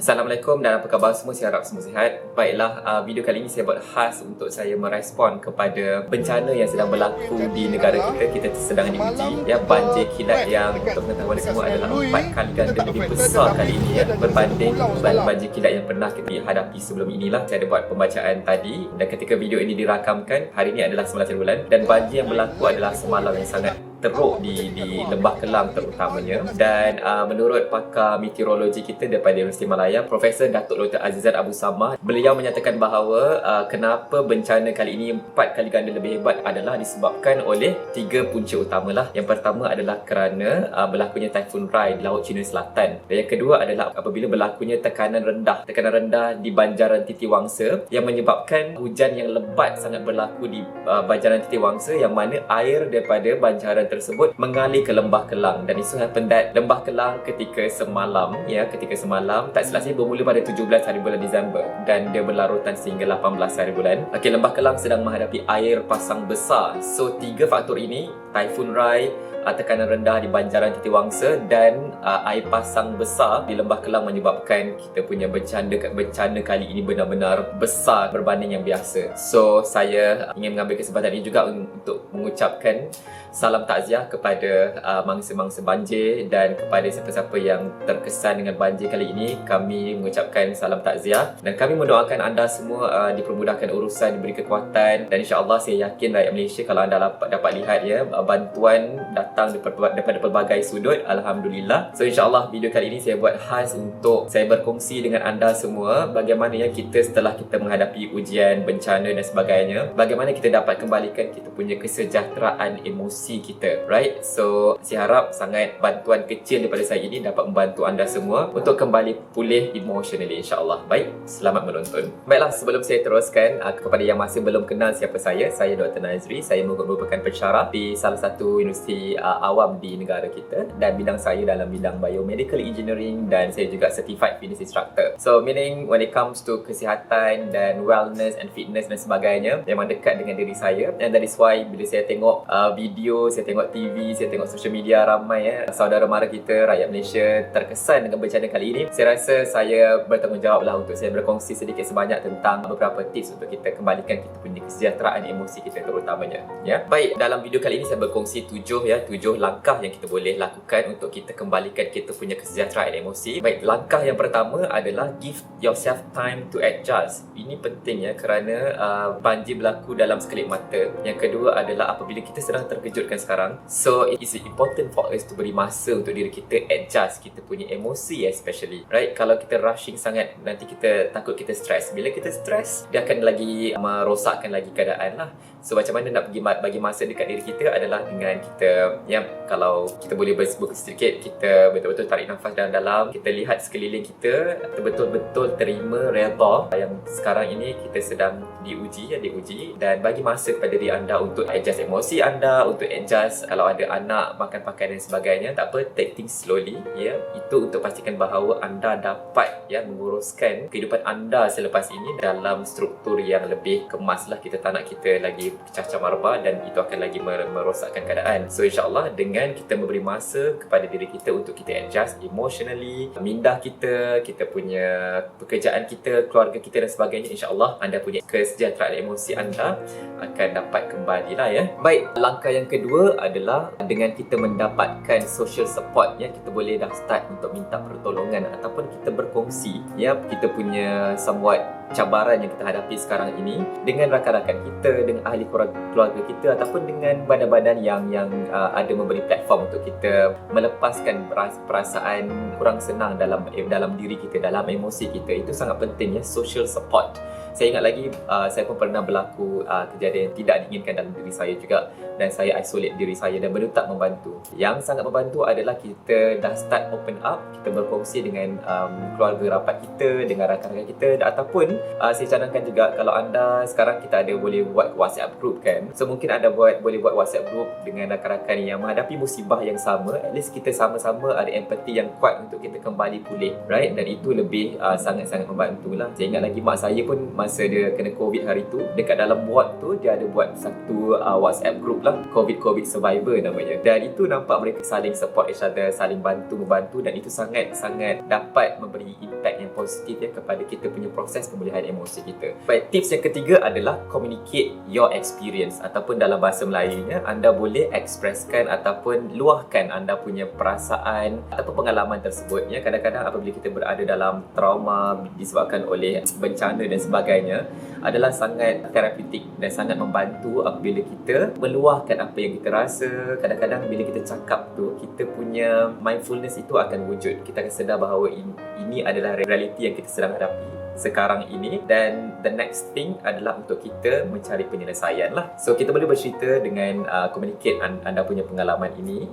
Assalamualaikum dan apa khabar semua, saya harap semua sihat. Baiklah, video kali ini saya buat khas untuk saya merespon kepada bencana yang sedang berlaku di negara kita. Kita sedang diuji ya, banjir kilat yang untuk pengetahuan semua adalah 4 kali ganda lebih besar kali ini ya, berbanding banjir kilat yang pernah kita hadapi sebelum inilah. Saya ada buat pembacaan tadi dan ketika video ini dirakamkan, hari ini adalah 19 bulan dan banjir yang berlaku adalah semalam yang sangat teruk di Lembah Kelang terutamanya. Dan menurut pakar meteorologi kita daripada Universiti Malaya, Profesor Datuk Dr. Azizan Abu Samah, beliau menyatakan bahawa kenapa bencana kali ini 4 kali ganda lebih hebat adalah disebabkan oleh 3 punca utamalah. Yang pertama adalah kerana berlakunya Taifun Rai di Laut Cina Selatan. Dan yang kedua adalah apabila berlakunya tekanan rendah di banjaran Titiwangsa yang menyebabkan hujan yang lebat sangat berlaku di banjaran Titiwangsa, yang mana air daripada banjaran tersebut mengalir ke Lembah Kelang. Dan isu happen that Lembah Kelang ketika semalam tak silap saya bermula pada 17 hari bulan Disember dan dia berlarutan sehingga 18 hari bulan. Okey, Lembah Kelang sedang menghadapi air pasang besar. So 3 faktor ini, Taifun Rai, tekanan rendah di banjaran Titiwangsa dan air pasang besar di Lembah Kelang menyebabkan kita punya bencana kali ini benar-benar besar berbanding yang biasa. So saya ingin mengambil kesempatan ini juga untuk mengucapkan salam takziah kepada mangsa-mangsa banjir dan kepada siapa-siapa yang terkesan dengan banjir kali ini. Kami mengucapkan salam takziah dan kami mendoakan anda semua dipermudahkan urusan, diberi kekuatan, dan insya-Allah saya yakin rakyat Malaysia, kalau anda dapat lihat ya, bantuan datang daripada pelbagai sudut, alhamdulillah. So insya-Allah video kali ini saya buat khas untuk saya berkongsi dengan anda semua bagaimana ya kita setelah kita menghadapi ujian, bencana dan sebagainya, bagaimana kita dapat kembalikan kita punya kesejahteraan emosi kita, right? So saya harap sangat bantuan kecil daripada saya ini dapat membantu anda semua untuk kembali pulih emotionally, insya-Allah. Baik, selamat menonton. Baiklah, sebelum saya teruskan, kepada yang masih belum kenal siapa saya Dr. Nazri. Saya merupakan pensyarah di salah satu universiti awam di negara kita dan bidang saya dalam bidang biomedical engineering dan saya juga certified fitness instructor. So meaning when it comes to kesihatan dan wellness and fitness dan sebagainya memang dekat dengan diri saya, and that is why bila saya tengok video, saya tengok TV, saya tengok social media, ramai saudara mara kita, rakyat Malaysia terkesan dengan bencana kali ini, saya rasa saya bertanggungjawablah untuk saya berkongsi sedikit sebanyak tentang beberapa tips untuk kita kembalikan kita punya kesejahteraan emosi kita terutamanya ya. Baik, dalam video kali ini saya berkongsi 7 langkah yang kita boleh lakukan untuk kita kembalikan kita punya kesejahteraan emosi. Baik, langkah yang pertama adalah give yourself time to adjust. Ini penting ya, kerana banjir berlaku dalam sekelip mata. Yang kedua adalah apabila kita sedang terkejutkan sekarang, so it is important for us to beri masa untuk diri kita adjust kita punya emosi, especially right. Kalau kita rushing sangat, nanti kita takut kita stres. Bila kita stres, dia akan lagi merosakkan lagi keadaan lah. So macam mana nak bagi masa dekat diri kita adalah dengan kita ya, kalau kita boleh berbuka sedikit, kita betul-betul tarik nafas dalam-dalam, kita lihat sekeliling kita, kita betul-betul terima redha yang sekarang ini kita sedang diuji dan bagi masa kepada diri anda untuk adjust emosi anda, untuk adjust kalau ada anak makan pakaian dan sebagainya. Tak apa, take things slowly ya. Itu untuk pastikan bahawa anda dapat ya menguruskan kehidupan anda selepas ini dalam struktur yang lebih kemas lah. Kita tak nak kita lagi pecah camarba dan itu akan lagi merosakkan keadaan. So insya-Allah dengan kita memberi masa kepada diri kita untuk kita adjust emotionally, minda kita punya pekerjaan kita, keluarga kita dan sebagainya, insya-Allah anda punya kesejahteraan emosi anda akan dapat kembali lah ya. Baik, langkah yang kedua adalah dengan kita mendapatkan social support ya. Kita boleh dah start untuk minta pertolongan ataupun kita berkongsi ya kita punya somewhat cabaran yang kita hadapi sekarang ini dengan rakan-rakan kita, dengan ahli keluarga kita ataupun dengan badan-badan yang ada memberi platform untuk kita melepaskan perasaan kurang senang dalam diri kita, dalam emosi kita. Itu sangat penting ya, social support. Saya ingat lagi, saya pun pernah berlaku kejadian tidak diinginkan dalam diri saya juga dan saya isolate diri saya dan benda tak membantu. Yang sangat membantu adalah kita dah start open up, kita berkongsi dengan keluarga rapat kita, dengan rakan-rakan kita, ataupun saya cadangkan juga kalau anda sekarang kita ada boleh buat WhatsApp group kan. So mungkin anda boleh buat WhatsApp group dengan rakan-rakan yang menghadapi musibah yang sama. At least kita sama-sama ada empathy yang kuat untuk kita kembali pulih, right? Dan itu lebih sangat-sangat membantulah. Saya ingat lagi mak saya pun masa dia kena COVID hari tu, dekat dalam ward tu dia ada buat satu WhatsApp group lah, COVID Survivor namanya. Dan itu nampak mereka saling support each other, saling membantu, dan itu sangat-sangat dapat memberi impact yang positif ya kepada kita punya proses pemulihan emosi kita. Baik, tips yang ketiga adalah communicate your experience, ataupun dalam bahasa Melayunya, anda boleh ekspreskan ataupun luahkan anda punya perasaan ataupun pengalaman tersebut ya. Kadang-kadang apabila kita berada dalam trauma disebabkan oleh bencana dan sebagainya, adalah sangat terapeutik dan sangat membantu apabila kita meluahkan apa yang kita rasa. Kadang-kadang bila kita cakap tu, kita punya mindfulness itu akan wujud. Kita akan sedar bahawa ini adalah realiti yang kita sedang hadapi sekarang ini, dan the next thing adalah untuk kita mencari penyelesaian lah. So kita boleh bercerita dengan communicate anda punya pengalaman ini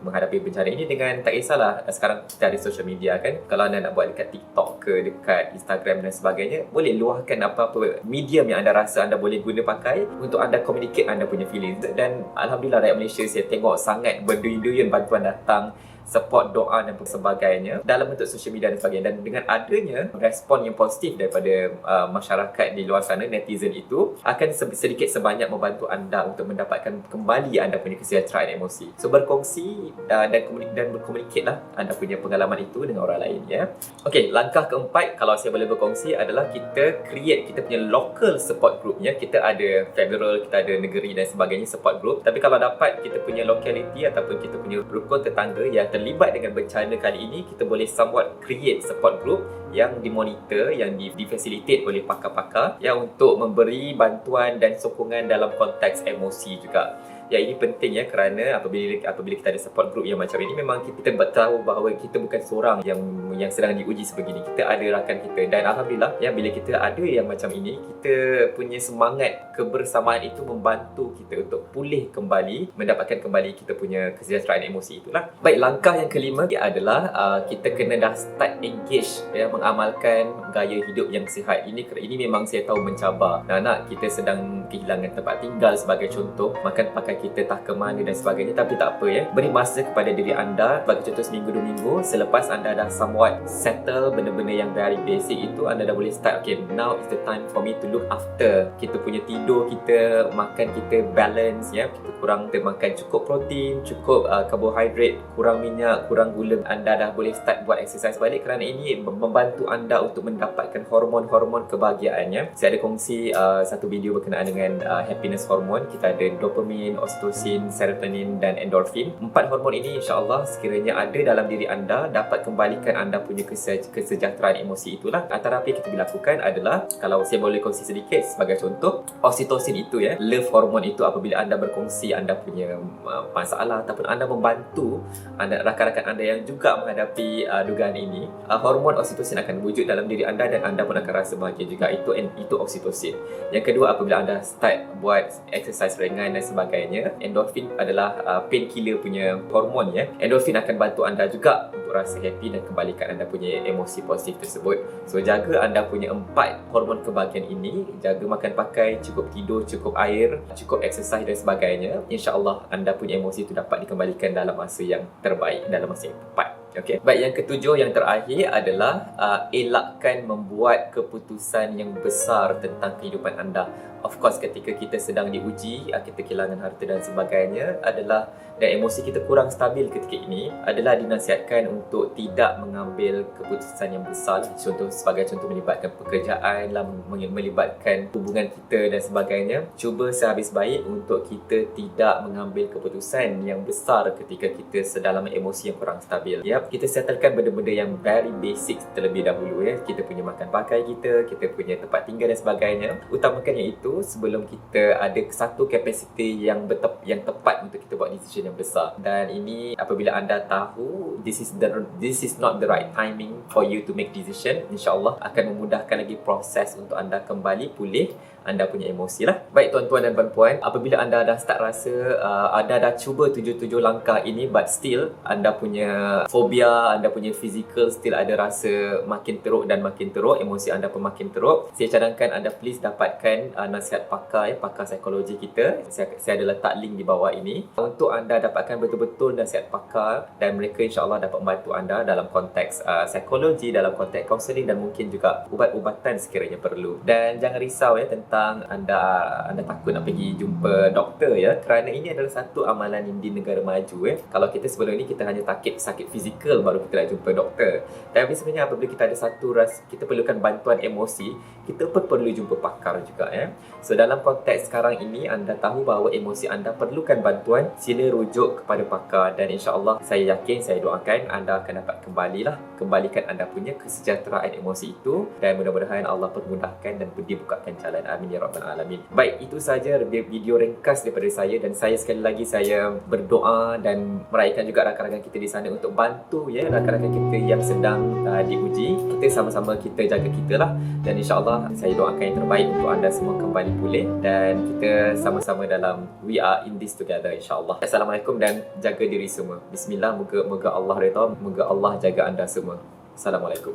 menghadapi bencana ini dengan, tak kisahlah sekarang kita ada social media kan. Kalau anda nak buat dekat TikTok ke dekat Instagram dan sebagainya, boleh luahkan apa-apa medium yang anda rasa anda boleh guna pakai untuk anda communicate anda punya feelings. Dan Alhamdulillah rakyat Malaysia saya tengok sangat berduyun-duyun bantuan datang, support, doa dan sebagainya dalam bentuk social media dan sebagainya. Dan dengan adanya respon yang positif daripada masyarakat di luar sana, netizen itu akan sedikit sebanyak membantu anda untuk mendapatkan kembali anda punya kesejahteraan emosi. So berkongsi dan berkomunikate lah anda punya pengalaman itu dengan orang lain ya. Okey, langkah keempat kalau saya boleh berkongsi adalah kita create kita punya local support group ya. Kita ada federal, kita ada negeri dan sebagainya support group. Tapi kalau dapat kita punya locality ataupun kita punya rukun tetangga yang terlibat dengan bencana kali ini, kita boleh somewhat create support group yang dimonitor, yang difacilitate oleh pakar-pakar yang untuk memberi bantuan dan sokongan dalam konteks emosi juga. Ya, ini penting ya, kerana apabila kita ada support group yang macam ini, memang kita tahu bahawa kita bukan seorang yang sedang diuji sebegini. Kita ada rakan kita, dan Alhamdulillah ya, bila kita ada yang macam ini, kita punya semangat kebersamaan itu membantu kita untuk pulih kembali, mendapatkan kembali kita punya kesejahteraan emosi itulah. Baik, langkah yang kelima adalah kita kena dah start engage ya, mengamalkan gaya hidup yang sihat. Ini memang saya tahu mencabar. Nak kita sedang kehilangan tempat tinggal sebagai contoh, makan pakai kita tak ke mana dan sebagainya, tapi tak apa ya. Beri masa kepada diri anda, sebagai contoh seminggu 2 minggu, selepas anda dah somewhat settle benda-benda yang very basic itu, anda dah boleh start, okay, now is the time for me to look after kita punya tidur, kita makan kita balance ya, kita makan cukup protein, cukup karbohidrat, kurang minyak, kurang gula. Anda dah boleh start buat exercise balik, kerana ini membantu anda untuk mendapatkan hormon-hormon kebahagiaan ya. Saya ada kongsi satu video berkenaan dengan happiness hormone. Kita ada dopamine, oxytocin, serotonin dan endorfin. 4 hormon ini insya-Allah sekiranya ada dalam diri anda, dapat kembalikan anda punya kesejahteraan emosi itulah. Antara apa yang kita lakukan adalah, kalau saya boleh kongsi sedikit sebagai contoh, oxytocin itu ya, love hormone itu, apabila anda berkongsi anda punya masalah ataupun anda membantu rakan-rakan anda yang juga menghadapi dugaan ini, hormon oxytocin akan wujud dalam diri anda dan anda pun akan rasa bahagia juga. Itu oxytocin. Yang kedua, apabila anda start buat exercise ringan dan sebagainya, endorfin adalah painkiller punya hormon ya. Endorfin akan bantu anda juga untuk rasa happy dan kembalikan anda punya emosi positif tersebut. So jaga anda punya 4 hormon kebahagiaan ini, jaga makan pakai, cukup tidur, cukup air, cukup exercise dan sebagainya. InsyaAllah anda punya emosi itu dapat dikembalikan dalam masa yang terbaik, dalam masa yang tepat. Okay. Baik, yang ketujuh, yang terakhir adalah elakkan membuat keputusan yang besar tentang kehidupan anda. Of course, ketika kita sedang diuji, kita kehilangan harta dan sebagainya, dan emosi kita kurang stabil ketika ini, adalah dinasihatkan untuk tidak mengambil keputusan yang besar. Sebagai contoh melibatkan pekerjaan, melibatkan hubungan kita dan sebagainya. Cuba sehabis baik untuk kita tidak mengambil keputusan yang besar ketika kita sedalam emosi yang kurang stabil. Ya, kita settlekan benda-benda yang very basic terlebih dahulu ya. Kita punya makan pakai kita punya tempat tinggal dan sebagainya. Utamakan yang itu sebelum kita ada satu kapasiti yang tepat untuk kita buat decision yang besar. Dan ini apabila anda tahu this is not the right timing for you to make decision, insya-Allah akan memudahkan lagi proses untuk anda kembali pulih anda punya emosi lah. Baik tuan-tuan dan puan-puan, apabila anda dah start rasa anda dah cuba 7 langkah ini, but still anda punya fobia, anda punya physical still ada rasa makin teruk dan makin teruk, emosi anda pun makin teruk, saya cadangkan anda please dapatkan nasihat pakar, pakar psikologi kita. Saya ada letak link di bawah ini untuk anda dapatkan betul-betul nasihat pakar, dan mereka insya-Allah dapat membantu anda dalam konteks psikologi, dalam konteks kaunseling dan mungkin juga ubat-ubatan sekiranya perlu. Dan jangan risau ya tentang anda takut nak pergi jumpa doktor ya, kerana ini adalah satu amalan di negara maju ya. Kalau kita sebelum ni kita hanya sakit fizikal baru kita nak jumpa doktor. Tapi sebenarnya apabila kita ada satu kita perlukan bantuan emosi, kita pun perlu jumpa pakar juga ya. So dalam konteks sekarang ini, anda tahu bahawa emosi anda perlukan bantuan, sila rujuk kepada pakar, dan insya-Allah saya yakin, saya doakan anda akan dapat kembalikan anda punya kesejahteraan emosi itu, dan mudah-mudahan Allah permudahkan dan dibukakan jalan. Amin ya rabbal alamin. Baik, itu saja video ringkas daripada saya, dan saya sekali lagi saya berdoa dan meraihkan juga rakan-rakan kita di sana untuk bantu ya rakan-rakan kita yang sedang diuji. Kita sama-sama kita jaga kita lah, dan insya-Allah saya doakan yang terbaik untuk anda semua kembali pulih, dan kita sama-sama dalam we are in this together insya-Allah. Assalamualaikum dan jaga diri semua. Bismillah, moga Allah redha, moga Allah jaga anda semua. Assalamualaikum.